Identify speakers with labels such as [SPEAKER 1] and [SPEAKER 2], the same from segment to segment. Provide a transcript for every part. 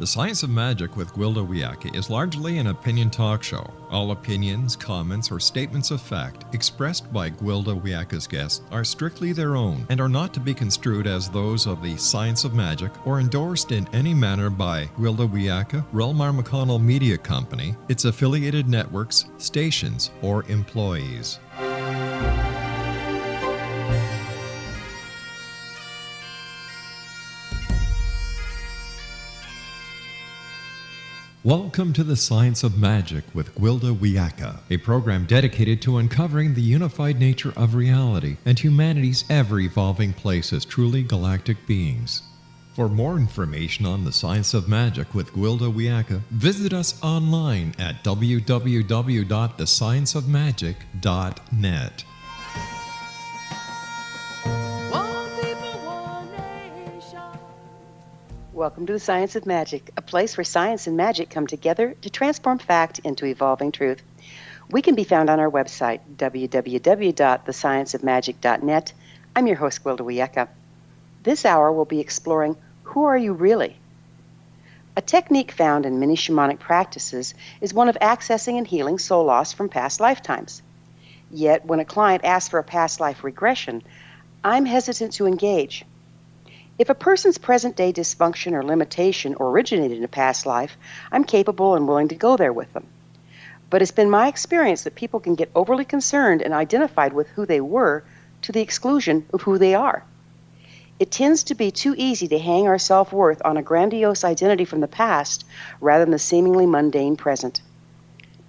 [SPEAKER 1] The Science of Magic with Gwilda Wiyaka is largely an opinion talk show. All opinions, comments, or statements of fact expressed by Gwilda Wiyaka's guests are strictly their own and are not to be construed as those of the Science of Magic or endorsed in any manner by Gwilda Wiyaka, Relmar McConnell Media Company, its affiliated networks, stations, or employees. Welcome to the Science of Magic with Gwilda Wiyaka, a program dedicated to uncovering the unified nature of reality and humanity's ever-evolving place as truly galactic beings. For more information on the Science of Magic with Gwilda Wiyaka, visit us online at www.thescienceofmagic.net.
[SPEAKER 2] Welcome to the Science of Magic, a place where science and magic come together to transform fact into evolving truth. We can be found on our website, www.thescienceofmagic.net. I'm your host, Gwilda Wiyaka. This hour we'll be exploring, who are you really? A technique found in many shamanic practices is one of accessing and healing soul loss from past lifetimes. Yet, when a client asks for a past life regression, I'm hesitant to engage. If a person's present-day dysfunction or limitation originated in a past life, I'm capable and willing to go there with them. But it's been my experience that people can get overly concerned and identified with who they were to the exclusion of who they are. It tends to be too easy to hang our self-worth on a grandiose identity from the past rather than the seemingly mundane present.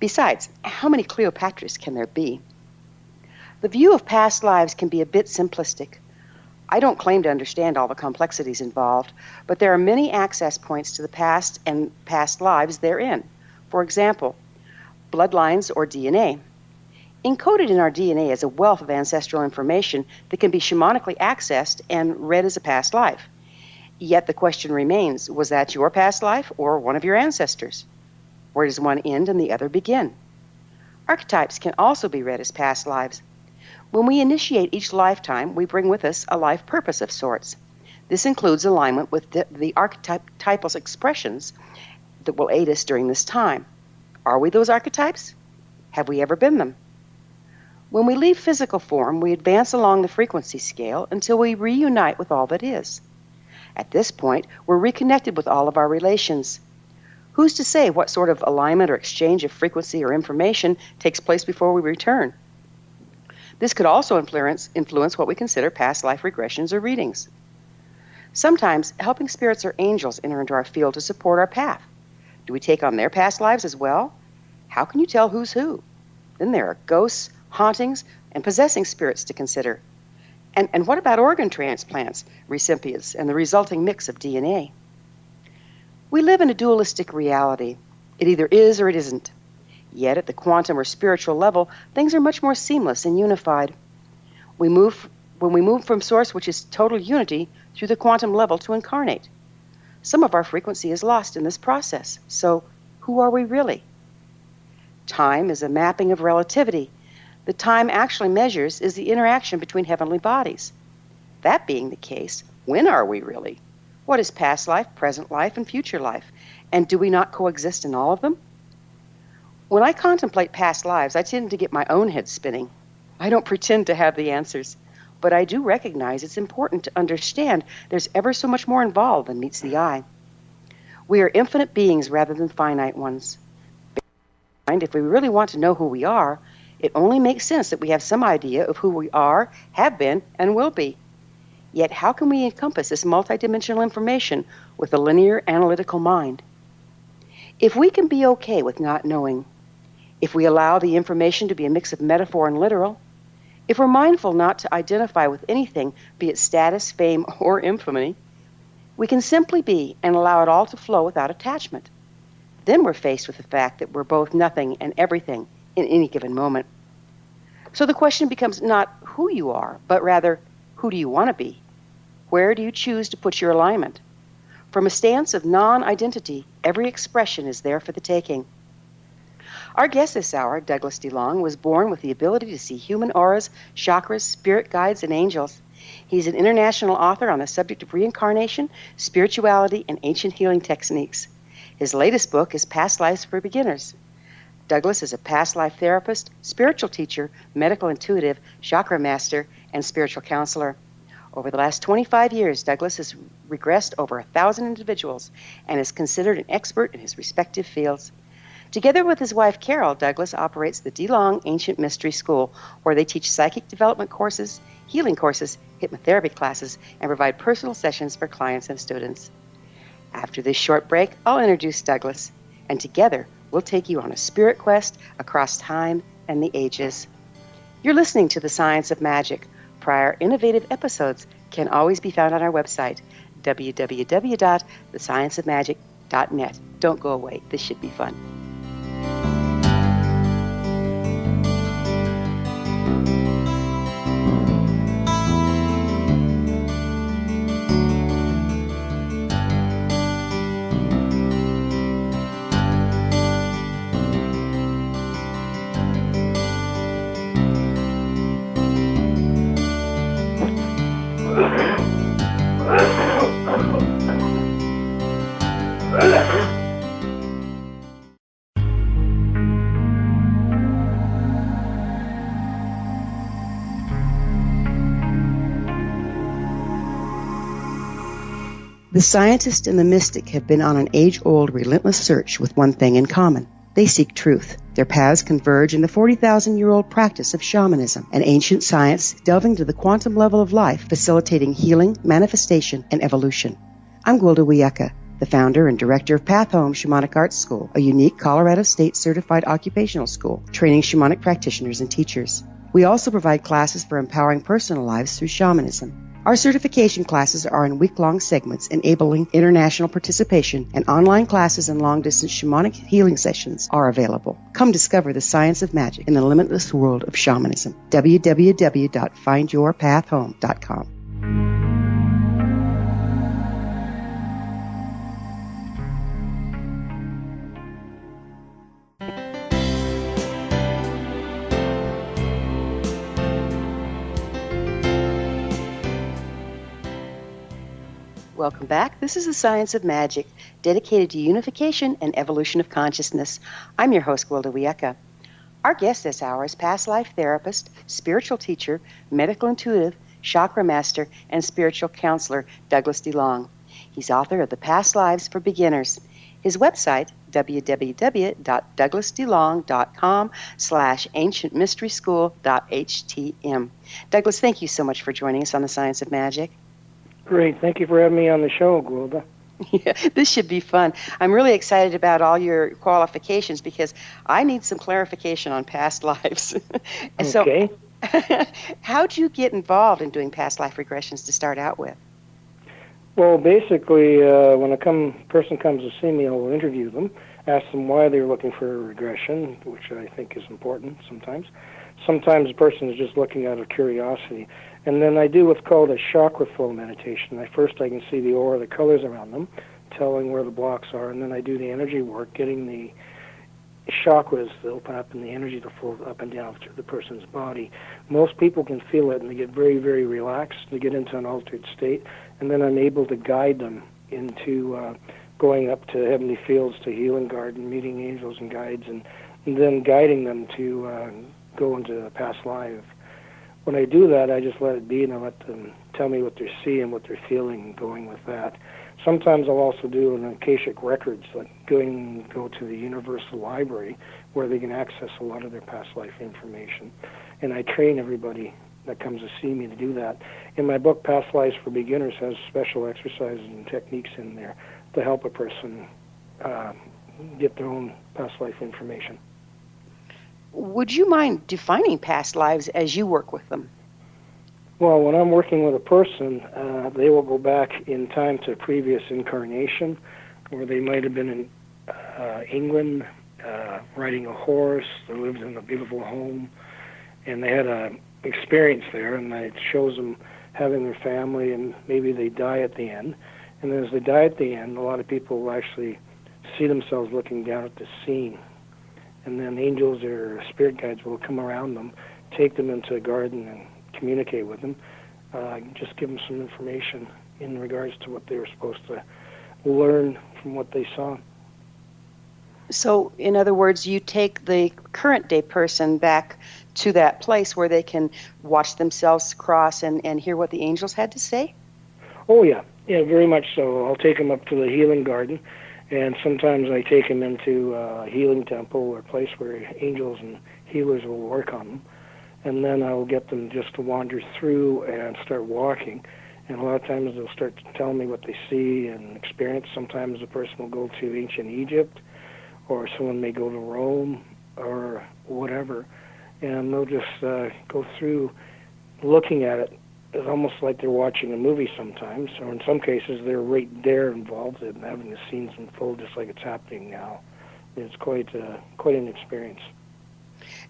[SPEAKER 2] Besides, how many Cleopatras can there be? The view of past lives can be a bit simplistic. I don't claim to understand all the complexities involved, but there are many access points to the past and past lives therein. For example, bloodlines or DNA. Encoded in our DNA is a wealth of ancestral information that can be shamanically accessed and read as a past life. Yet the question remains, was that your past life or one of your ancestors? Where does one end and the other begin? Archetypes can also be read as past lives. When we initiate each lifetime, we bring with us a life purpose of sorts. This includes alignment with the archetypal expressions that will aid us during this time. Are we those archetypes? Have we ever been them? When we leave physical form, we advance along the frequency scale until we reunite with all that is. At this point, we're reconnected with all of our relations. Who's to say what sort of alignment or exchange of frequency or information takes place before we return? This could also influence what we consider past life regressions or readings. Sometimes, helping spirits or angels enter into our field to support our path. Do we take on their past lives as well? How can you tell who's who? Then there are ghosts, hauntings, and possessing spirits to consider. And what about organ transplants, recipients, and the resulting mix of DNA? We live in a dualistic reality. It either is or it isn't. Yet at the quantum or spiritual level, things are much more seamless and unified. When we move from source, which is total unity, through the quantum level to incarnate. Some of our frequency is lost in this process. So, who are we really? Time is a mapping of relativity. The time actually measures is the interaction between heavenly bodies. That being the case, when are we really? What is past life, present life, and future life? And do we not coexist in all of them? When I contemplate past lives, I tend to get my own head spinning. I don't pretend to have the answers, but I do recognize it's important to understand there's ever so much more involved than meets the eye. We are infinite beings rather than finite ones. And if we really want to know who we are, it only makes sense that we have some idea of who we are, have been, and will be. Yet how can we encompass this multidimensional information with a linear analytical mind? If we can be okay with not knowing, if we allow the information to be a mix of metaphor and literal, if we're mindful not to identify with anything, be it status, fame, or infamy, we can simply be and allow it all to flow without attachment. Then we're faced with the fact that we're both nothing and everything in any given moment. So the question becomes not who you are, but rather, who do you want to be? Where do you choose to put your alignment? From a stance of non-identity, every expression is there for the taking. Our guest this hour, Douglas DeLong, was born with the ability to see human auras, chakras, spirit guides, and angels. He's an international author on the subject of reincarnation, spirituality, and ancient healing techniques. His latest book is Past Lives for Beginners. Douglas is a past life therapist, spiritual teacher, medical intuitive, chakra master, and spiritual counselor. Over the last 25 years, Douglas has regressed over 1,000 individuals and is considered an expert in his respective fields. Together with his wife, Carol, Douglas operates the DeLong Ancient Mystery School, where they teach psychic development courses, healing courses, hypnotherapy classes, and provide personal sessions for clients and students. After this short break, I'll introduce Douglas, and together we'll take you on a spirit quest across time and the ages. You're listening to The Science of Magic. Prior innovative episodes can always be found on our website, www.thescienceofmagic.net. Don't go away. This should be fun. The scientist and the mystic have been on an age-old, relentless search with one thing in common. They seek truth. Their paths converge in the 40,000-year-old practice of shamanism, an ancient science delving to the quantum level of life, facilitating healing, manifestation, and evolution. I'm Gwilda Wiyaka, the founder and director of Path Home Shamanic Arts School, a unique Colorado State certified occupational school training shamanic practitioners and teachers. We also provide classes for empowering personal lives through shamanism. Our certification classes are in week-long segments enabling international participation, and online classes and long-distance shamanic healing sessions are available. Come discover the science of magic in the limitless world of shamanism. www.findyourpathhome.com. Welcome back. This is The Science of Magic, dedicated to unification and evolution of consciousness. I'm your host, Gwilda Wiyaka. Our guest this hour is past life therapist, spiritual teacher, medical intuitive, chakra master, and spiritual counselor, Douglas DeLong. He's author of The Past Lives for Beginners. His website, www.douglasdelong.com/ancientmysteryschool.htm. Douglas, thank you so much for joining us on The Science of Magic.
[SPEAKER 3] Great. Thank you for having me on the show, Gwilda.
[SPEAKER 2] Yeah, this should be fun. I'm really excited about all your qualifications because I need some clarification on past lives.
[SPEAKER 3] Okay.
[SPEAKER 2] So, how'd you get involved in doing past life regressions to start out with?
[SPEAKER 3] Well, basically, when a person comes to see me, I will interview them, ask them why they're looking for a regression, which I think is important sometimes. Sometimes a person is just looking out of curiosity. And then I do what's called a chakra flow meditation. First I can see the aura, the colors around them, telling where the blocks are, and then I do the energy work, getting the chakras to open up and the energy to flow up and down through the person's body. Most people can feel it, and they get very, very relaxed. They get into an altered state, and then I'm able to guide them into going up to heavenly fields, to healing garden, meeting angels and guides, and then guiding them to go into a past life. When I do that, I just let it be, and I let them tell me what they're seeing, what they're feeling, going with that. Sometimes I'll also do an Akashic records, like go to the Universal Library, where they can access a lot of their past life information. And I train everybody that comes to see me to do that. In my book, Past Lives for Beginners, has special exercises and techniques in there to help a person get their own past life information.
[SPEAKER 2] Would you mind defining past lives as you work with them?
[SPEAKER 3] Well, when I'm working with a person, they will go back in time to a previous incarnation, where they might have been in England, riding a horse, they lived in a beautiful home, and they had an experience there, and it shows them having their family, and maybe they die at the end. And then as they die at the end, a lot of people will actually see themselves looking down at the scene. And then angels or spirit guides will come around them, take them into a garden and communicate with them, just give them some information in regards to what they were supposed to learn from what they saw.
[SPEAKER 2] So, in other words, you take the current day person back to that place where they can watch themselves cross and hear what the angels had to say?
[SPEAKER 3] Oh, yeah. Yeah, very much so. I'll take them up to the healing garden, and sometimes I take them into a healing temple or place where angels and healers will work on them. And then I'll get them just to wander through and start walking. And a lot of times they'll start to tell me what they see and experience. Sometimes a person will go to ancient Egypt, or someone may go to Rome, or whatever. And they'll just go through looking at it. It's almost like they're watching a movie sometimes, or in some cases they're right there involved in having the scenes unfold just like it's happening now. It's quite an experience.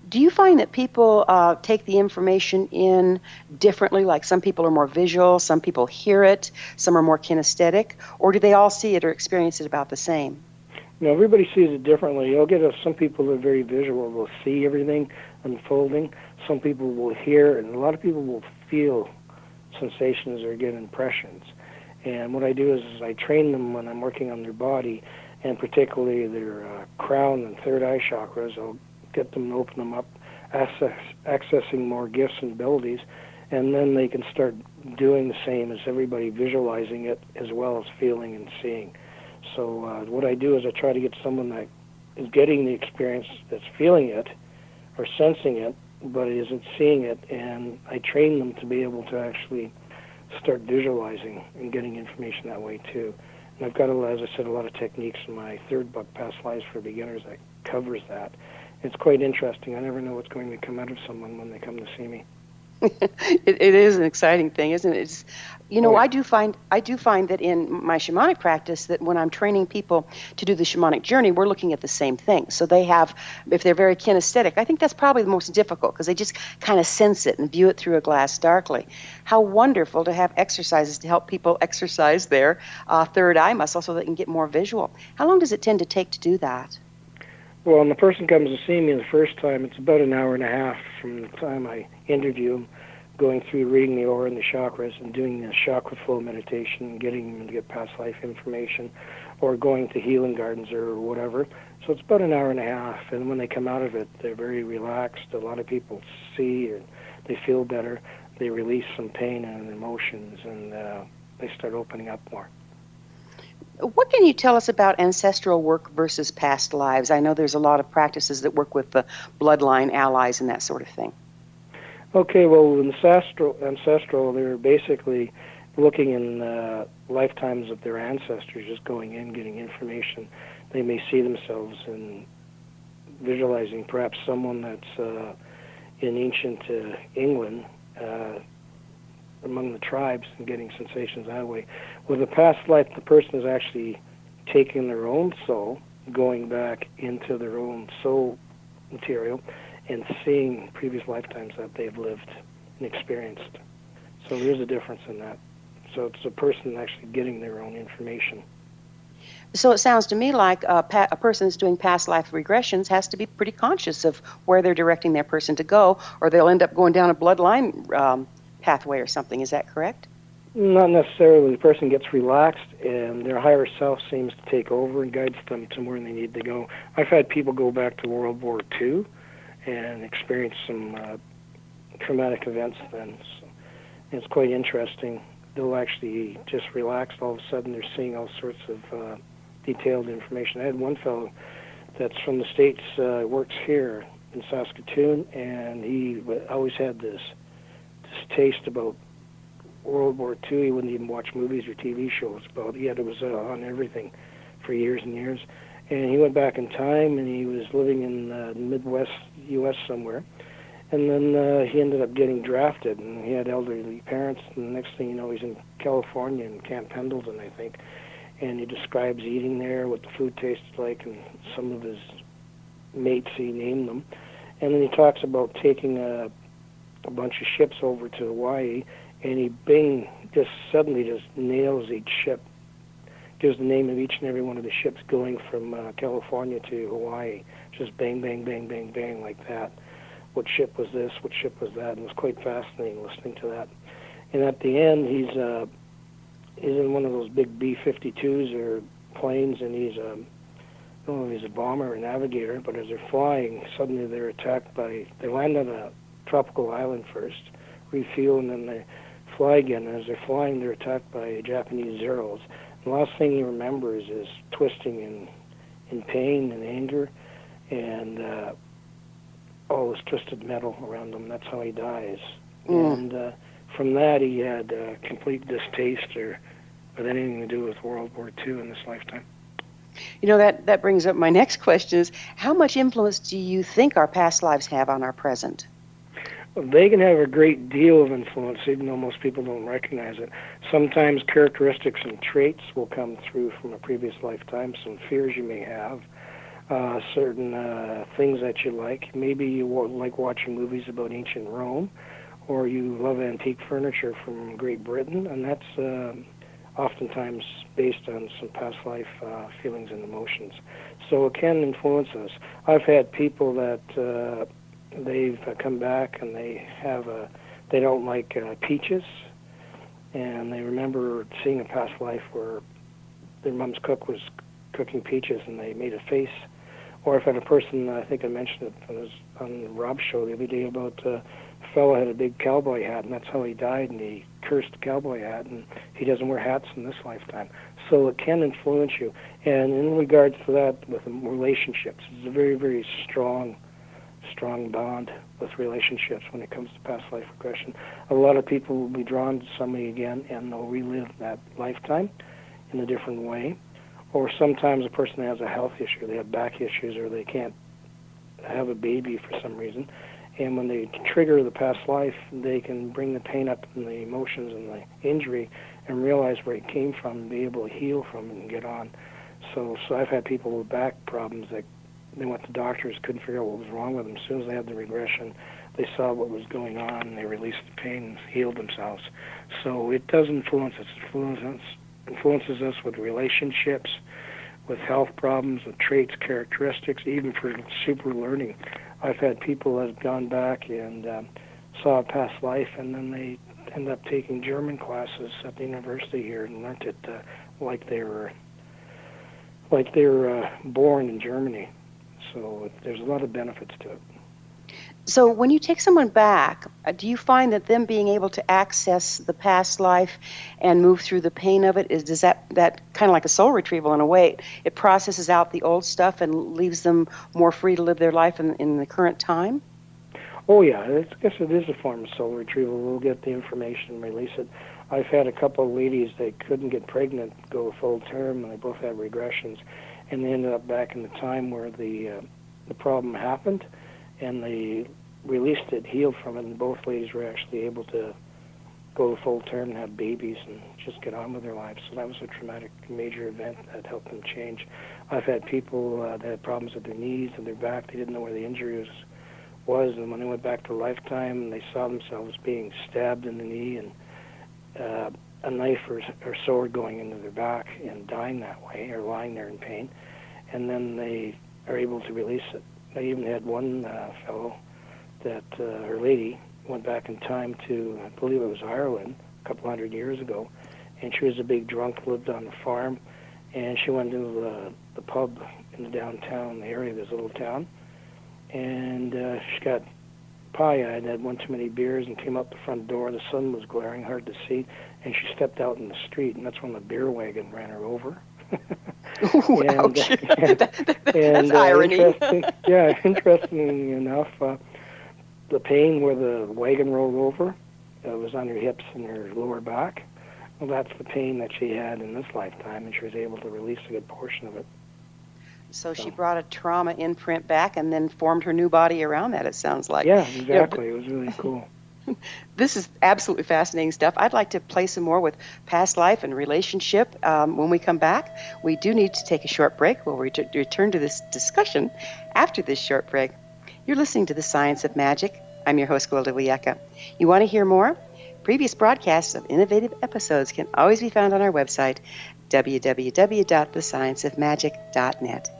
[SPEAKER 2] Do you find that people take the information in differently? Like some people are more visual, some people hear it, some are more kinesthetic, or do they all see it or experience it about the same?
[SPEAKER 3] You know, everybody sees it differently. You'll get some people that are very visual. They'll see everything unfolding. Some people will hear, and a lot of people will feel sensations or get impressions. And what I do is I train them when I'm working on their body, and particularly their crown and third eye chakras. I'll get them to open them up, accessing more gifts and abilities, and then they can start doing the same as everybody, visualizing it as well as feeling and seeing. So what I do is I try to get someone that is getting the experience, that's feeling it or sensing it, but isn't seeing it, and I train them to be able to actually start visualizing and getting information that way too. And I've got, as I said, a lot of techniques in my third book, Past Lives for Beginners, that covers that. It's quite interesting. I never know what's going to come out of someone when they come to see me.
[SPEAKER 2] It is an exciting thing, isn't it? It's,
[SPEAKER 3] Oh, yeah.
[SPEAKER 2] I do find that in my shamanic practice that when I'm training people to do the shamanic journey, we're looking at the same thing. So they have, if they're very kinesthetic, I think that's probably the most difficult because they just kind of sense it and view it through a glass darkly. How wonderful to have exercises to help people exercise their third eye muscle so they can get more visual. How long does it tend to take to do that?
[SPEAKER 3] Well, when the person comes to see me the first time, it's about an hour and a half from the time I interview them, going through reading the aura and the chakras and doing the chakra flow meditation and getting them to get past life information, or going to healing gardens or whatever. So it's about an hour and a half, and when they come out of it, they're very relaxed. A lot of people see and they feel better. They release some pain and emotions, and they start opening up more.
[SPEAKER 2] What can you tell us about ancestral work versus past lives? I know there's a lot of practices that work with the bloodline allies and that sort of thing.
[SPEAKER 3] Okay, well, ancestral, they're basically looking in lifetimes of their ancestors, just going in, getting information. They may see themselves in visualizing perhaps someone that's in ancient England, among the tribes, and getting sensations that way. With a past life, the person is actually taking their own soul, going back into their own soul material, and seeing previous lifetimes that they've lived and experienced. So there's a difference in that. So it's a person actually getting their own information.
[SPEAKER 2] So it sounds to me like a person that's doing past life regressions has to be pretty conscious of where they're directing their person to go, or they'll end up going down a bloodline pathway or something. Is that correct?
[SPEAKER 3] Not necessarily. The person gets relaxed, and their higher self seems to take over and guides them to where they need to go. I've had people go back to World War II and experience some traumatic events then. So it's quite interesting. They'll actually just relax. All of a sudden, they're seeing all sorts of detailed information. I had one fellow that's from the States, works here in Saskatoon, and he always had this taste about World War II. He wouldn't even watch movies or TV shows about it, yet it was on everything for years and years. And he went back in time, and he was living in the Midwest U.S. somewhere. And then he ended up getting drafted, and he had elderly parents. And the next thing you know, he's in California, in Camp Pendleton, I think. And he describes eating there, what the food tasted like, and some of his mates, he named them. And then he talks about taking a bunch of ships over to Hawaii, and he just suddenly just nails each ship, gives the name of each and every one of the ships going from California to Hawaii, just bang, bang, bang, bang, bang, like that. What ship was this? What ship was that? And it was quite fascinating listening to that. And at the end, he's in one of those big B-52s or planes, and he's know if he's a bomber or a navigator, but as they're flying, suddenly they're attacked by, they land on a tropical island first, refuel, and then they fly again. And as they're flying, they're attacked by Japanese Zeros. The last thing he remembers is twisting in pain and anger, and all this twisted metal around him. That's how he dies. And from that, he had complete distaste with anything to do with World War II in this lifetime.
[SPEAKER 2] You know, that brings up my next question is, how much influence do you think our past lives have on our present?
[SPEAKER 3] Well, they can have a great deal of influence, even though most people don't recognize it. Sometimes characteristics and traits will come through from a previous lifetime, some fears you may have, certain things that you like. Maybe you like watching movies about ancient Rome, or you love antique furniture from Great Britain, and that's oftentimes based on some past life feelings and emotions. So it can influence us. I've had people that they've come back and they don't like peaches, and they remember seeing a past life where their mom's cook was cooking peaches and they made a face. Or I've had a person, I think I mentioned it on Rob's show the other day, about a fellow had a big cowboy hat, and that's how he died, and he cursed the cowboy hat, and he doesn't wear hats in this lifetime. So it can influence you. And in regards to that, with relationships, it's a very, very strong bond with relationships when it comes to past life regression. A lot of people will be drawn to somebody again, and they'll relive that lifetime in a different way. Or sometimes a person has a health issue, they have back issues, or they can't have a baby for some reason. And when they trigger the past life, they can bring the pain up and the emotions and the injury and realize where it came from and be able to heal from it and get on. So I've had people with back problems that they went to doctors, couldn't figure out what was wrong with them. As soon as they had the regression, they saw what was going on, and they released the pain and healed themselves. So it does influence us. It influences us with relationships, with health problems, with traits, characteristics, even for super learning. I've had people that have gone back and saw a past life, and then they end up taking German classes at the university here and learned it like they were born in Germany. So there's a lot of benefits to it.
[SPEAKER 2] So when you take someone back, do you find that them being able to access the past life and move through the pain of it, does that kind of like a soul retrieval in a way? It processes out the old stuff and leaves them more free to live their life in the current time?
[SPEAKER 3] Oh, yeah. I guess it is a form of soul retrieval. We'll get the information and release it. I've had a couple of ladies that couldn't get pregnant go full term, and they both had regressions, and they ended up back in the time where the problem happened, and they released it, healed from it, and both ladies were actually able to go full term and have babies and just get on with their lives. So that was a traumatic major event that helped them change. I've had people that had problems with their knees and their back. They didn't know where the injury was, and when they went back to lifetime, they saw themselves being stabbed in the knee and a knife or sword going into their back and dying that way, or lying there in pain, and then they are able to release it. I even had one fellow that, or lady, went back in time to, I believe it was Ireland, a couple hundred years ago, and she was a big drunk, lived on a farm, and she went into the pub in the downtown area of this little town, and she got pie-eyed and had one too many beers and came out the front door. The sun was glaring, hard to see, and she stepped out in the street, and that's when the beer wagon ran her over.
[SPEAKER 2] Ouch. That's irony.
[SPEAKER 3] Interesting enough, the pain where the wagon rolled over was on her hips and her lower back. Well, that's the pain that she had in this lifetime, and she was able to release a good portion of it.
[SPEAKER 2] So she brought a trauma imprint back and then formed her new body around that, it sounds like.
[SPEAKER 3] Yeah, exactly. It was really cool.
[SPEAKER 2] This is absolutely fascinating stuff. I'd like to play some more with past life and relationship when we come back. We do need to take a short break. We'll return to this discussion after this short break. You're listening to The Science of Magic. I'm your host, Gwilda Wiyaka. You want to hear more? Previous broadcasts of innovative episodes can always be found on our website, www.thescienceofmagic.net.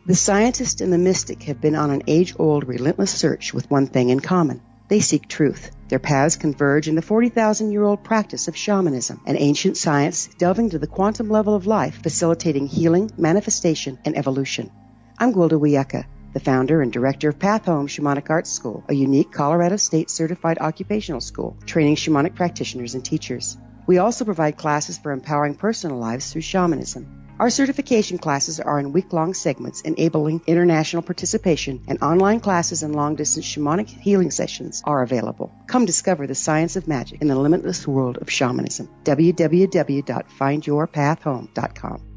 [SPEAKER 2] The scientist and the mystic have been on an age-old, relentless search with one thing in common. They seek truth. Their paths converge in the 40,000-year-old practice of shamanism, an ancient science delving to the quantum level of life, facilitating healing, manifestation, and evolution. I'm Gwilda Wiyaka, the founder and director of Path Home Shamanic Arts School, a unique Colorado State certified occupational school training shamanic practitioners and teachers. We also provide classes for empowering personal lives through shamanism. Our certification classes are in week-long segments enabling international participation, and online classes and long-distance shamanic healing sessions are available. Come discover the science of magic in the limitless world of shamanism. www.findyourpathhome.com.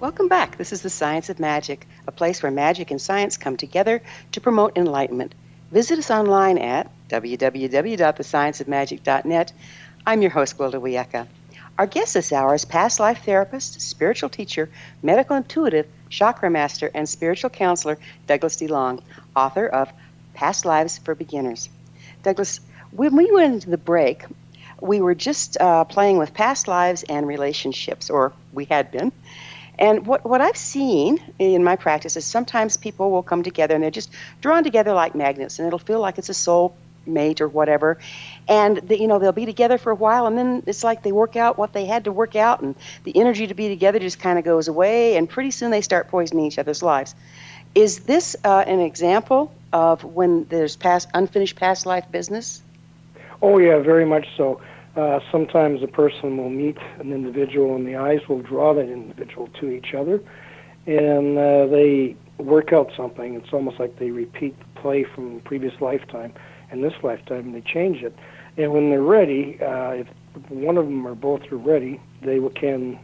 [SPEAKER 2] Welcome back. This is The Science of Magic, a place where magic and science come together to promote enlightenment. Visit us online at www.thescienceofmagic.net. I'm your host, Gwilda Wiyaka. Our guest this hour is past life therapist, spiritual teacher, medical intuitive, chakra master, and spiritual counselor Douglas DeLong, author of Past Lives for Beginners. Douglas, when we went into the break, we were just playing with past lives and relationships, or we had been. And what I've seen in my practice is sometimes people will come together and they're just drawn together like magnets, and it'll feel like it's a soul mate or whatever. And they'll be together for a while, and then it's like they work out what they had to work out, and the energy to be together just kind of goes away, and pretty soon they start poisoning each other's lives. Is this an example of when there's unfinished past life business?
[SPEAKER 3] Oh, yeah, very much so. Sometimes a person will meet an individual and the eyes will draw that individual to each other, and they work out something. It's almost like they repeat the play from the previous lifetime and this lifetime, and they change it. And when they're ready, if one of them or both are ready, they can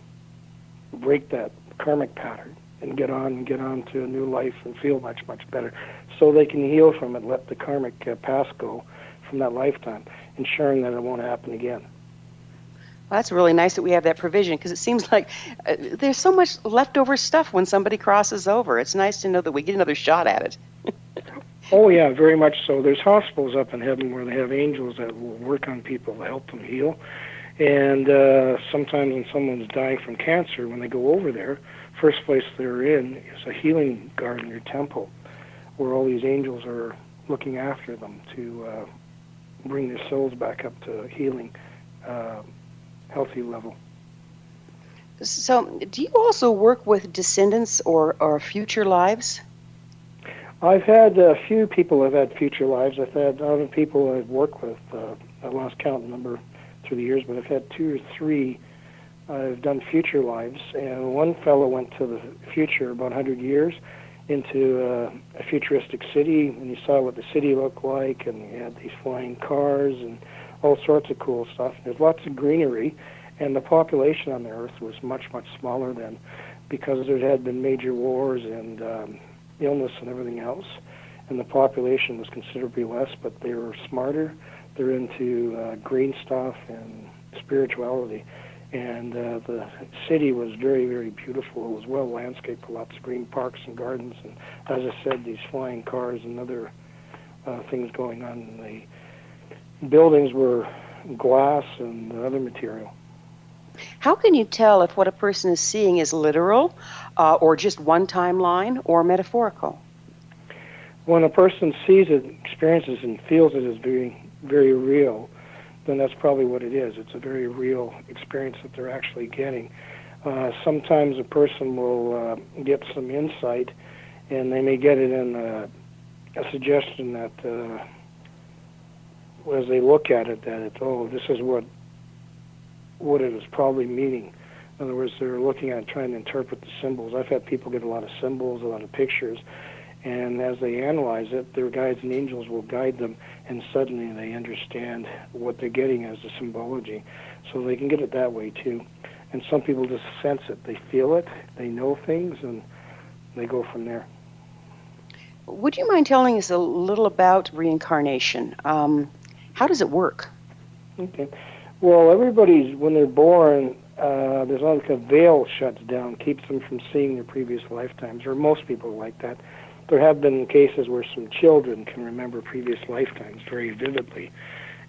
[SPEAKER 3] break that karmic pattern and get on to a new life and feel much, much better. So they can heal from it, let the karmic past go from that lifetime, ensuring that it won't happen again.
[SPEAKER 2] Well, that's really nice that we have that provision, because it seems like there's so much leftover stuff when somebody crosses over. It's nice to know that we get another shot at it.
[SPEAKER 3] Oh, yeah, very much so. There's hospitals up in heaven where they have angels that will work on people to help them heal. And sometimes when someone's dying from cancer, when they go over there, first place they're in is a healing garden or temple where all these angels are looking after them to bring their souls back up to healing, healthy level.
[SPEAKER 2] So do you also work with descendants or future lives?
[SPEAKER 3] I've had a few people have had future lives. I've had other people I've worked with. I lost count the number through the years, but I've had 2 or 3. I've done future lives, and one fellow went to the future about 100 years into a futuristic city, and he saw what the city looked like, and he had these flying cars and all sorts of cool stuff. There's lots of greenery, and the population on the Earth was much, much smaller then because there had been major wars and illness and everything else, and the population was considerably less, but they were smarter. They're into green stuff and spirituality. And the city was very, very beautiful. It was well landscaped with lots of green parks and gardens. And as I said, these flying cars and other things going on. The buildings were glass and other material.
[SPEAKER 2] How can you tell if what a person is seeing is literal or just one timeline or metaphorical?
[SPEAKER 3] When a person sees it, experiences and feels it as very, very real, then that's probably what it is. It's a very real experience that they're actually getting. Sometimes a person will get some insight, and they may get it in a suggestion that as they look at it, that it's, this is what it is probably meaning. In other words, they're looking at it, trying to interpret the symbols. I've had people get a lot of symbols, a lot of pictures, and as they analyze it, their guides and angels will guide them, and suddenly they understand what they're getting as the symbology. So they can get it that way too. And some people just sense it. They feel it, they know things, and they go from there.
[SPEAKER 2] Would you mind telling us a little about reincarnation? How does it work?
[SPEAKER 3] Okay. Well, everybody's, when they're born, there's like a veil shuts down, keeps them from seeing their previous lifetimes, or most people are like that. There have been cases where some children can remember previous lifetimes very vividly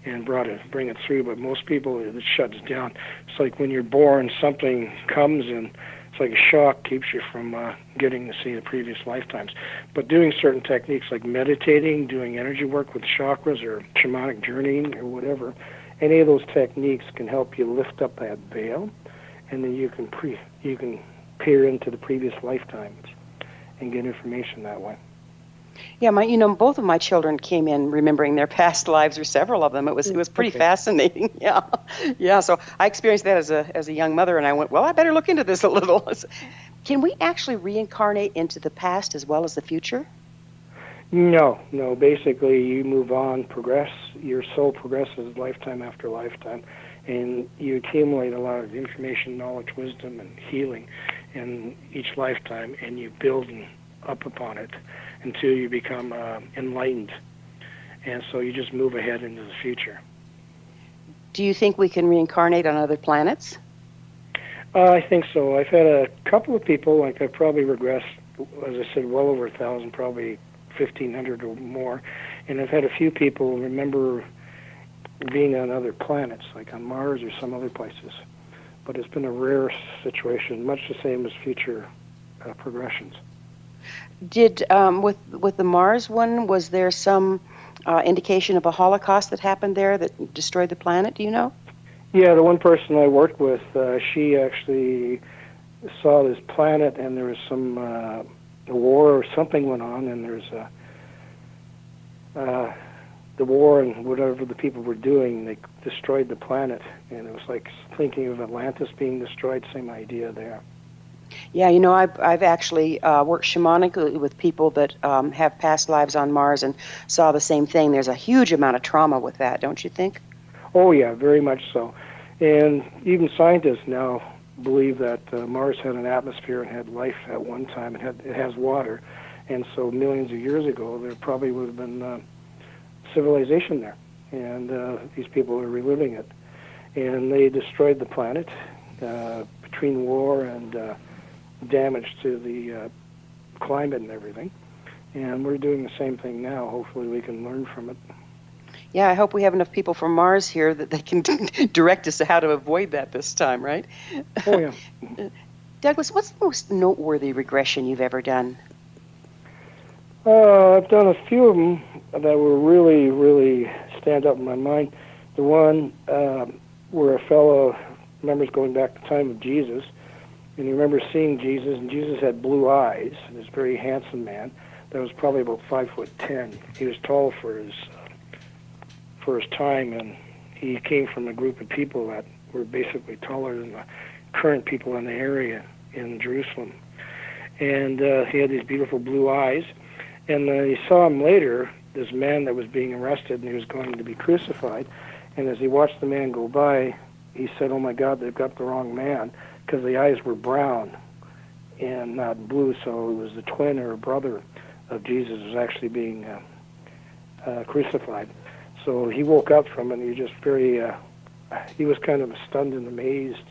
[SPEAKER 3] and bring it through, but most people, it shuts down. It's like when you're born, something comes and it's like a shock, keeps you from getting to see the previous lifetimes. But doing certain techniques like meditating, doing energy work with chakras or shamanic journeying or whatever, any of those techniques can help you lift up that veil, and then you can peer into the previous lifetimes and get information that way.
[SPEAKER 2] Yeah, both of my children came in remembering their past lives, or several of them. It was pretty fascinating. Yeah, yeah. So I experienced that as a young mother, and I went, well, I better look into this a little. Can we actually reincarnate into the past as well as the future?
[SPEAKER 3] No. Basically, you move on, progress. Your soul progresses lifetime after lifetime, and you accumulate a lot of information, knowledge, wisdom, and healing in each lifetime, and you build up upon it until you become enlightened. And so you just move ahead into the future.
[SPEAKER 2] Do you think we can reincarnate on other planets?
[SPEAKER 3] I think so. I've had a couple of people, like I've probably regressed, as I said, well over 1,000, probably 1,500 or more. And I've had a few people remember being on other planets, like on Mars or some other places. But it's been a rare situation, much the same as future progressions.
[SPEAKER 2] Did with the Mars one, was there some indication of a Holocaust that happened there that destroyed the planet? Do you know?
[SPEAKER 3] Yeah, the one person I worked with, she actually saw this planet, and there was some war or something went on, and there's the war and whatever the people were doing, they destroyed the planet, and it was like thinking of Atlantis being destroyed. Same idea there.
[SPEAKER 2] Yeah, I've actually worked shamanically with people that have past lives on Mars and saw the same thing. There's a huge amount of trauma with that, don't you think?
[SPEAKER 3] Oh, yeah, very much so. And even scientists now believe that Mars had an atmosphere and had life at one time. It has water. And so millions of years ago, there probably would have been civilization there. And these people are reliving it. And they destroyed the planet between war and damage to the climate and everything. And we're doing the same thing now. Hopefully we can learn from it.
[SPEAKER 2] Yeah, I hope we have enough people from Mars here that they can direct us to how to avoid that this time, right?
[SPEAKER 3] Oh, yeah.
[SPEAKER 2] Douglas, what's the most noteworthy regression you've ever done?
[SPEAKER 3] I've done a few of them that were really, really stand up in my mind. The one where a fellow remembers going back to the time of Jesus, and he remembers seeing Jesus, and Jesus had blue eyes, and this very handsome man that was probably about 5'10". He was tall for his time, and he came from a group of people that were basically taller than the current people in the area in Jerusalem. And he had these beautiful blue eyes. And he saw him later, this man that was being arrested, and he was going to be crucified. And as he watched the man go by, he said, "Oh my God, they've got the wrong man," because the eyes were brown and not blue. So it was the twin or brother of Jesus was actually being crucified. So he woke up from it, and he was just he was kind of stunned and amazed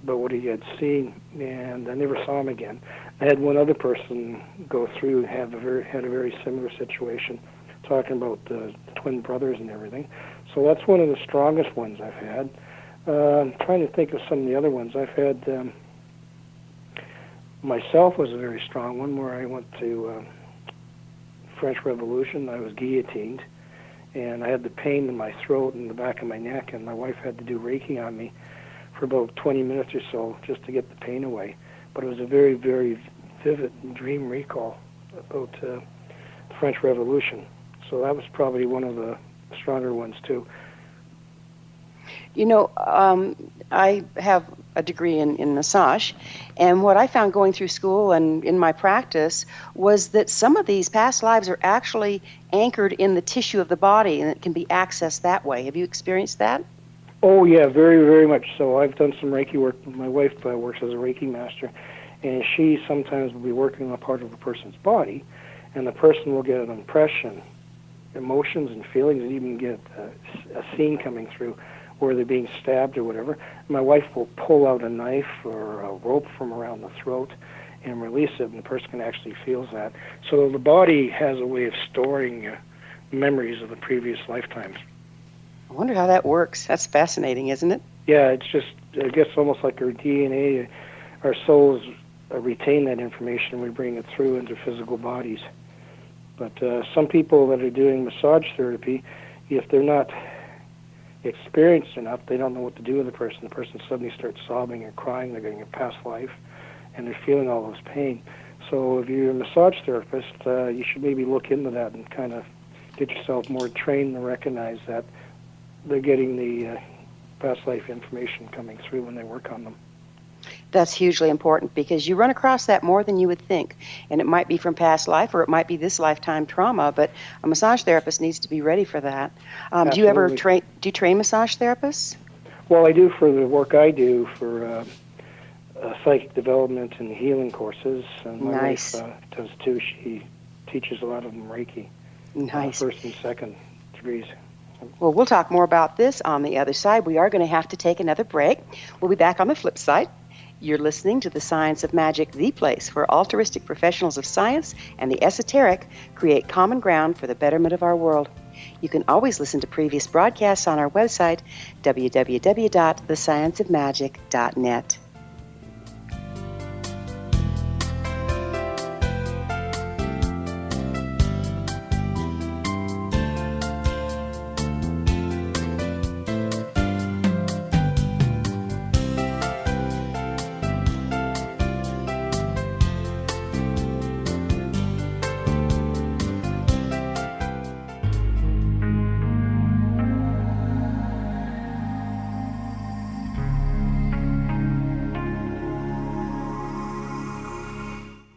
[SPEAKER 3] by what he had seen, and I never saw him again. I had one other person go through and had a very similar situation, talking about the twin brothers and everything. So that's one of the strongest ones I've had. I'm trying to think of some of the other ones. I've had, myself was a very strong one, where I went to French Revolution. I was guillotined, and I had the pain in my throat and the back of my neck, and my wife had to do Reiki on me for about 20 minutes or so just to get the pain away. But it was a very, very vivid dream recall about the French Revolution. So that was probably one of the stronger ones, too.
[SPEAKER 2] I have a degree in massage, and what I found going through school and in my practice was that some of these past lives are actually anchored in the tissue of the body, and it can be accessed that way. Have you experienced that?
[SPEAKER 3] Oh, yeah, very, very much so. I've done some Reiki work. My wife works as a Reiki master, and she sometimes will be working on a part of a person's body, and the person will get an impression, emotions and feelings, and even get a scene coming through or they're being stabbed or whatever, my wife will pull out a knife or a rope from around the throat and release it, and the person can actually feel that. So the body has a way of storing memories of the previous lifetimes.
[SPEAKER 2] I wonder how that works. That's fascinating, isn't it?
[SPEAKER 3] Yeah, it's just, I guess, almost like our DNA, our souls retain that information, and we bring it through into physical bodies. But some people that are doing massage therapy, if they're not experienced enough, they don't know what to do with the person. The person suddenly starts sobbing or crying, they're getting a past life, and they're feeling all this pain. So if you're a massage therapist, you should maybe look into that and kind of get yourself more trained to recognize that they're getting the past life information coming through when they work on them.
[SPEAKER 2] That's hugely important because you run across that more than you would think. And it might be from past life or it might be this lifetime trauma, but a massage therapist needs to be ready for that. Do you ever train massage therapists?
[SPEAKER 3] Well, I do for the work I do for psychic development and healing courses. And my wife does too. She teaches a lot of them Reiki.
[SPEAKER 2] Nice.
[SPEAKER 3] First and second degrees.
[SPEAKER 2] Well, we'll talk more about this on the other side. We are going to have to take another break. We'll be back on the flip side. You're listening to The Science of Magic, the place where altruistic professionals of science and the esoteric create common ground for the betterment of our world. You can always listen to previous broadcasts on our website, www.thescienceofmagic.net.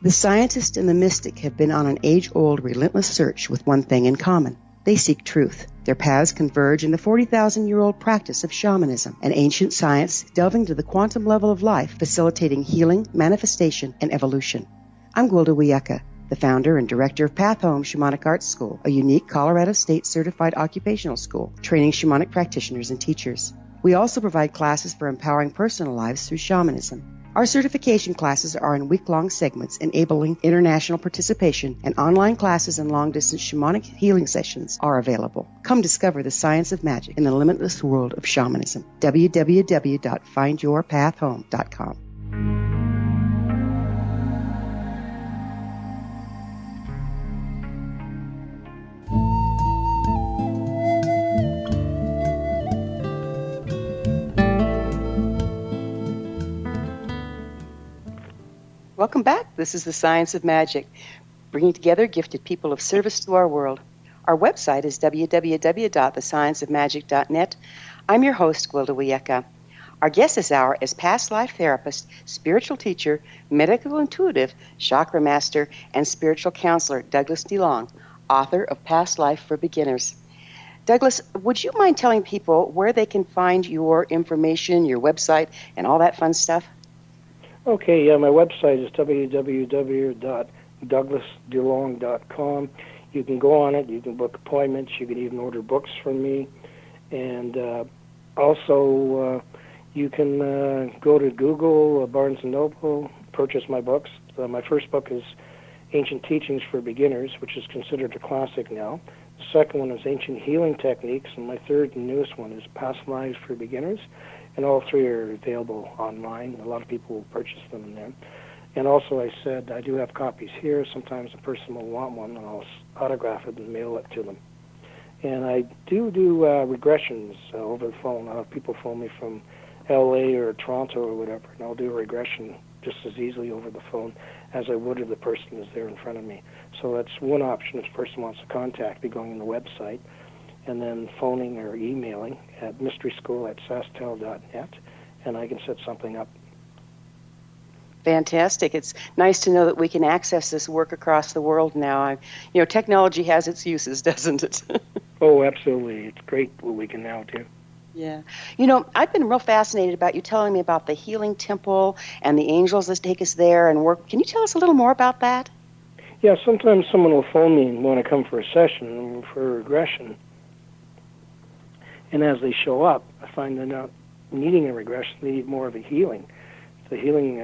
[SPEAKER 2] The scientist and the mystic have been on an age-old, relentless search with one thing in common. They seek truth. Their paths converge in the 40,000-year-old practice of shamanism, an ancient science delving to the quantum level of life, facilitating healing, manifestation, and evolution. I'm Gwilda Wiyaka, the founder and director of Path Home Shamanic Arts School, a unique Colorado State-certified occupational school, training shamanic practitioners and teachers. We also provide classes for empowering personal lives through shamanism. Our certification classes are in week-long segments enabling international participation, and online classes and long-distance shamanic healing sessions are available. Come discover the science of magic in the limitless world of shamanism. www.findyourpathhome.com. Welcome back. This is The Science of Magic, bringing together gifted people of service to our world. Our website is www.thescienceofmagic.net. I'm your host, Gwilda Wiyaka. Our guest this hour is past life therapist, spiritual teacher, medical intuitive, chakra master, and spiritual counselor, Douglas DeLong, author of Past Life for Beginners. Douglas, would you mind telling people where they can find your information, your website, and all that fun stuff?
[SPEAKER 3] Okay, yeah, my website is www.douglasdelong.com. You can go on it, you can book appointments, you can even order books from me, and also you can go to Google, Barnes & Noble, purchase my books. My first book is Ancient Teachings for Beginners, which is considered a classic now. The second one is Ancient Healing Techniques, and my third and newest one is Past Lives for Beginners. And all three are available online. A lot of people will purchase them in there. And also, I said I do have copies here. Sometimes a person will want one, and I'll autograph it and mail it to them. And I do regressions over the phone. I'll have people phone me from L.A. or Toronto or whatever, and I'll do a regression just as easily over the phone as I would if the person is there in front of me. So that's one option if the person wants to contact me, going on the website, and then phoning or emailing at mysteryschool@sastel.net, and I can set something up.
[SPEAKER 2] Fantastic. It's nice to know that we can access this work across the world now. Technology has its uses, doesn't it?
[SPEAKER 3] Oh, absolutely. It's great what we can now do.
[SPEAKER 2] Yeah. I've been real fascinated about you telling me about the healing temple and the angels that take us there and work. Can you tell us a little more about that?
[SPEAKER 3] Yeah, sometimes someone will phone me and want to come for a session for regression. And as they show up, I find they're not needing a regression, they need more of a healing. It's a healing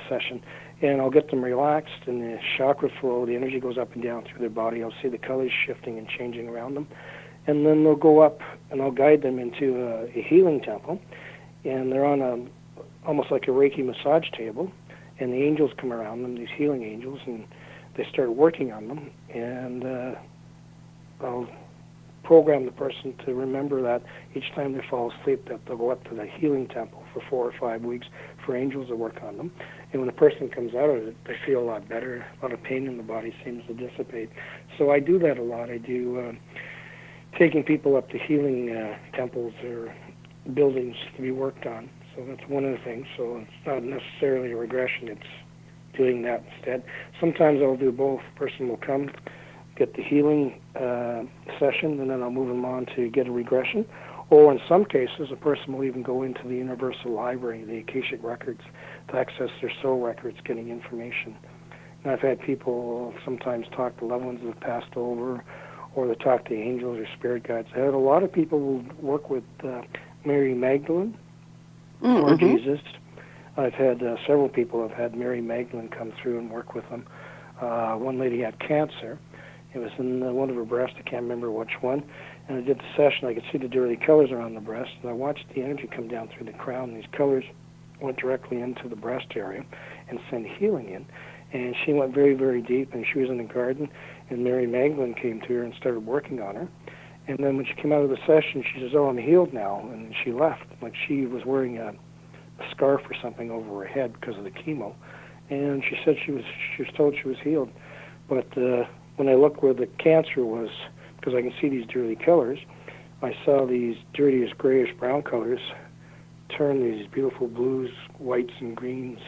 [SPEAKER 3] session. And I'll get them relaxed, and the chakra flow, the energy goes up and down through their body. I'll see the colors shifting and changing around them. And then they'll go up, and I'll guide them into a healing temple. And they're on almost like a Reiki massage table. And the angels come around them, these healing angels, and they start working on them. And I'll program the person to remember that each time they fall asleep that they'll go up to the healing temple for 4 or 5 weeks for angels to work on them. And when the person comes out of it, they feel a lot better. A lot of pain in the body seems to dissipate. So I do that a lot. I do taking people up to healing temples or buildings to be worked on. So that's one of the things. So it's not necessarily a regression. It's doing that instead. Sometimes I'll do both. The person will come, get the healing session, and then I'll move them on to get a regression. Or in some cases, a person will even go into the Universal Library, the Akashic Records, to access their soul records, getting information. And I've had people sometimes talk to loved ones that have passed over, or they talk to angels or spirit guides. I had a lot of people who work with Mary Magdalene or Jesus. I've had several people have had Mary Magdalene come through and work with them. One lady had cancer. It was in one of her breasts. I can't remember which one. And I did the session. I could see the dirty colors around the breast, and I watched the energy come down through the crown. These colors went directly into the breast area and sent healing in. And she went very, very deep, and she was in the garden, and Mary Magdalene came to her and started working on her. And then when she came out of the session, she says, "Oh, I'm healed now," and she left. Like she was wearing a scarf or something over her head because of the chemo. And she said she was told she was healed. But when I looked where the cancer was, because I can see these dirty colors, I saw these dirtiest grayish brown colors turn these beautiful blues, whites, and greens,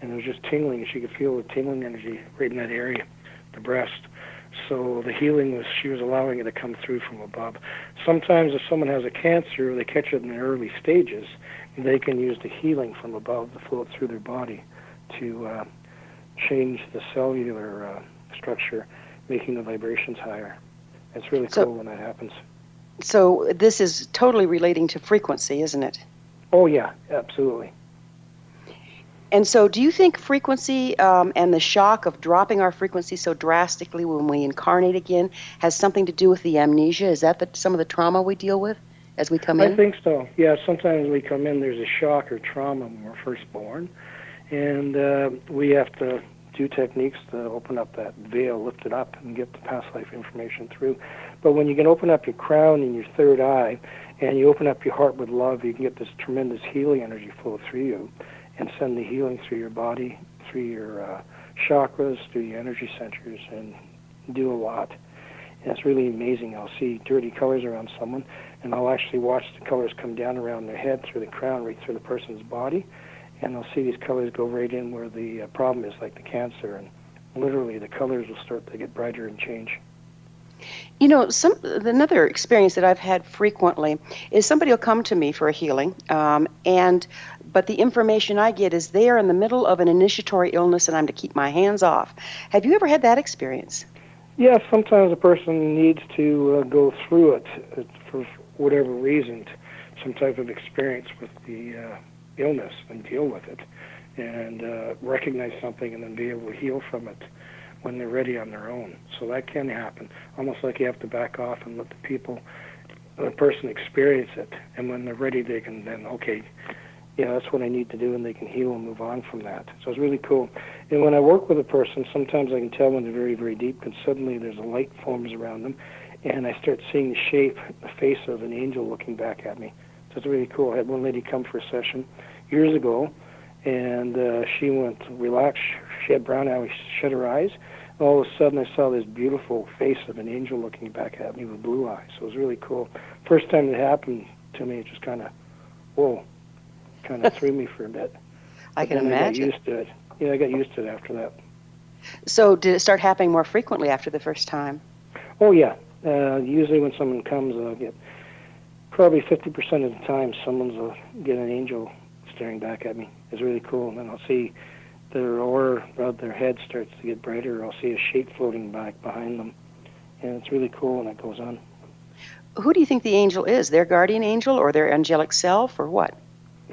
[SPEAKER 3] and it was just tingling. She could feel the tingling energy right in that area, the breast. So the healing was, she was allowing it to come through from above. Sometimes if someone has a cancer, they catch it in the early stages, they can use the healing from above to flow through their body to change the cellular structure, making the vibrations higher. It's really cool when that happens.
[SPEAKER 2] So this is totally relating to frequency, isn't it?
[SPEAKER 3] Oh, yeah, absolutely.
[SPEAKER 2] And so do you think frequency and the shock of dropping our frequency so drastically when we incarnate again has something to do with the amnesia? Is that some of the trauma we deal with as we come in?
[SPEAKER 3] I think so. Yeah, sometimes we come in, there's a shock or trauma when we're first born, and we have to do techniques to open up that veil, lift it up, and get the past life information through. But when you can open up your crown and your third eye, and you open up your heart with love, you can get this tremendous healing energy flow through you and send the healing through your body, through your chakras, through your energy centers, and do a lot. And it's really amazing. I'll see dirty colors around someone, and I'll actually watch the colors come down around their head, through the crown, right through the person's body, and I'll see these colors go right in where the problem is, like the cancer, and literally the colors will start to get brighter and change.
[SPEAKER 2] You know, another experience that I've had frequently is somebody will come to me for a healing, but the information I get is they are in the middle of an initiatory illness and I'm to keep my hands off. Have you ever had that experience?
[SPEAKER 3] Yeah, sometimes a person needs to go through it for whatever reason, some type of experience with the illness, and deal with it, and recognize something and then be able to heal from it when they're ready on their own. So that can happen, almost like you have to back off and let the person experience it, and when they're ready they can then, okay, yeah, that's what I need to do, and they can heal and move on from that. So it's really cool. And when I work with a person, sometimes I can tell when they're very, very deep, and suddenly there's a light forms around them, and I start seeing the shape, the face of an angel looking back at me. So it's really cool. I had one lady come for a session years ago, and she went relaxed. She had brown eyes, shut her eyes. And all of a sudden, I saw this beautiful face of an angel looking back at me with blue eyes. So it was really cool. First time it happened to me, it just kind of, whoa, kind of threw me for a bit.
[SPEAKER 2] I can imagine.
[SPEAKER 3] I got used to it. Yeah, I got used to it after that.
[SPEAKER 2] So did it start happening more frequently after the first time?
[SPEAKER 3] Oh, yeah. Usually when someone comes, I'll get probably 50% of the time someone's will get an angel staring back at me. It's really cool. And then I'll see their aura above their head starts to get brighter. I'll see a shape floating back behind them. And it's really cool when that goes on.
[SPEAKER 2] Who do you think the angel is? Their guardian angel or their angelic self or what?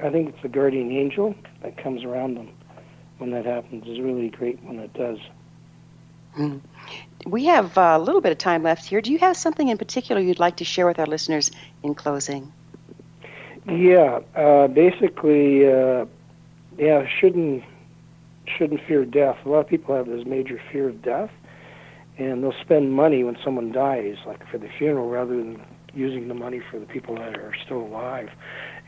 [SPEAKER 3] I think it's the guardian angel that comes around them when that happens. It's really great when it does.
[SPEAKER 2] Hmm. We have a little bit of time left here. Do you have something in particular you'd like to share with our listeners in closing?
[SPEAKER 3] Yeah, basically, shouldn't fear death. A lot of people have this major fear of death, and they'll spend money when someone dies, like for the funeral, rather than using the money for the people that are still alive.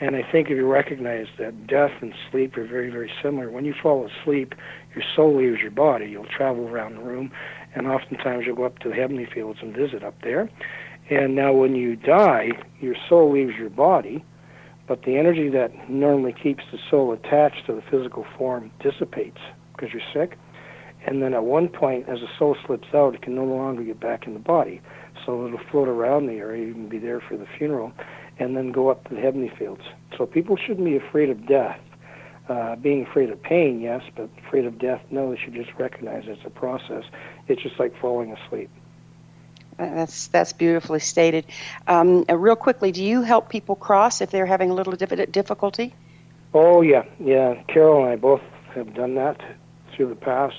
[SPEAKER 3] And I think if you recognize that death and sleep are very, very similar, when you fall asleep, your soul leaves your body. You'll travel around the room, and oftentimes you'll go up to the heavenly fields and visit up there. And now when you die, your soul leaves your body, but the energy that normally keeps the soul attached to the physical form dissipates because you're sick. And then at one point, as the soul slips out, it can no longer get back in the body. So it'll float around the area, even be there for the funeral, and then go up to the heavenly fields. So people shouldn't be afraid of death. Being afraid of pain, yes, but afraid of death, no. They should just recognize it's a process. It's just like falling asleep.
[SPEAKER 2] That's beautifully stated. Real quickly, do you help people cross if they're having a little difficulty?
[SPEAKER 3] Oh, yeah. Carol and I both have done that through the past.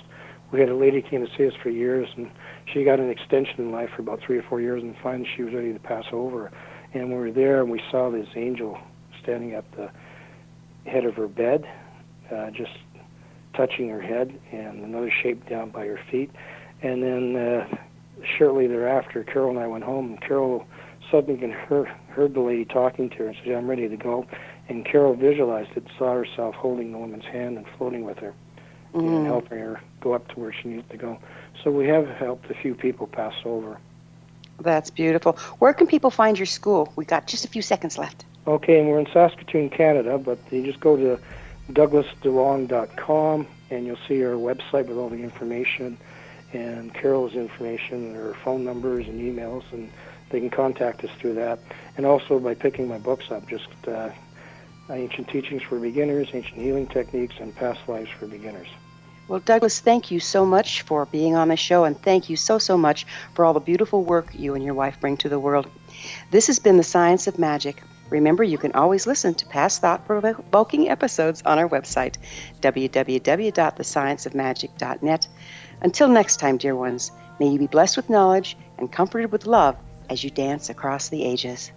[SPEAKER 3] We had a lady came to see us for years, and she got an extension in life for about 3 or 4 years, and finally she was ready to pass over. And we were there, and we saw this angel standing at the head of her bed, just touching her head, and another shape down by her feet. And then shortly thereafter, Carol and I went home, and Carol suddenly heard the lady talking to her and said, "I'm ready to go." And Carol visualized it, saw herself holding the woman's hand and floating with her and helping her go up to where she needed to go. So we have helped a few people pass over.
[SPEAKER 2] That's beautiful. Where can people find your school? We got just a few seconds left.
[SPEAKER 3] Okay, and we're in Saskatoon, Canada, but you just go to douglasdelong.com and you'll see our website with all the information and Carol's information, her phone numbers and emails, and they can contact us through that. And also by picking my books up, just Ancient Teachings for Beginners, Ancient Healing Techniques, and Past Lives for Beginners.
[SPEAKER 2] Well, Douglas, thank you so much for being on the show, and thank you so much for all the beautiful work you and your wife bring to the world. This has been The Science of Magic. Remember, you can always listen to past thought-provoking episodes on our website, www.thescienceofmagic.net. Until next time, dear ones, may you be blessed with knowledge and comforted with love as you dance across the ages.